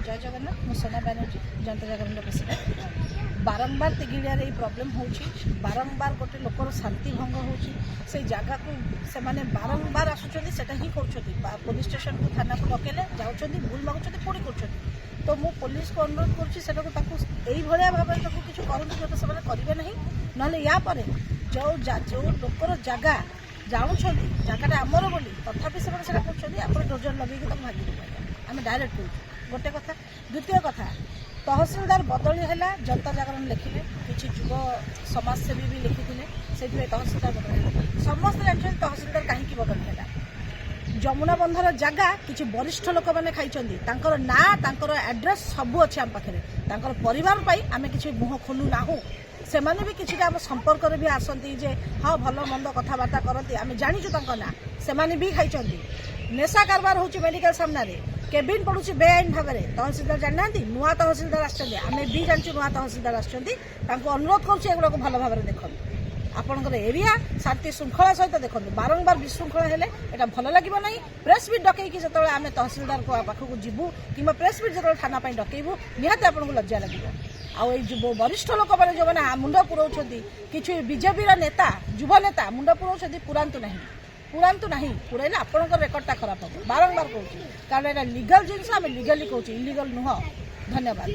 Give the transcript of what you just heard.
जय जगन्नाथ मु सोना बनर्जी जनता जागरण प्रेसिडेंट बारंबार तिगिड़िया प्रोब्लेम हो बारंबार गोटे लोकर शांति भंग हो जगह को से बारंबार आसुँचा ही कर पुलिस स्टेशन को थाना को डकेले जाऊँच भूल मागुँच पुणी कर तो मु पुलिस को अनुरोध करा भाव किसी करूँ जो से करेंगे ना ना या जो लोकर जगह जाऊँच जगह आमर बोली तथापि से डोजर लगे भागी आम डायरेक्ट करूँ गोटे कथा द्वितीय कथा तहसिलदार बदली है जनता जागरण लिखिले किसी युव समाजसेवी भी लिखी से तहसिलदार बदली समस्त जानते तहसिलदार कहीं बदली है जमुना बंधर जगह किसी वरिष्ठ लोक मैंने खाई ना एड्रेस सब अच्छे आम पाखे परिवार आम किसी मुह खोलु ना से भी किसी आम संपर्क भी आसती जे हाँ भल मंद कथबार्ता करती आम जाचु ना से भी खाई नेशा कारबार हो मेडिकल सामने केबिन पड़ू बेआईन भाव में तहसिलदार जानना नुआ तहसिलदार आम भी जानू नुआ तहसिलदार अनुरोध करुँच भल भाव में देखो आपंकर एरिया शांति श्रृंखला सहित देखो बारंबार विशृंखला हेले एटा भल लगे ना प्रेस मिट डकईकि जो आम तहसिलदार पाखक जीवु कि प्रेस मिट जो थाना डकईबू निहत आपको लज्जा लगे आउ वरिष्ठ लोक मैंने जो मैंने मुंड पुराउं कि बीजेपी नेता युव नेता मुंड पुराउं पुरांतु ना पुरैले आपंकर रेकर्डटा खराब हम बारंबार कहूँ कारण यहाँ लिगल जिनस आम लिगली कहूँ इलिगल नुह धन्यवाद।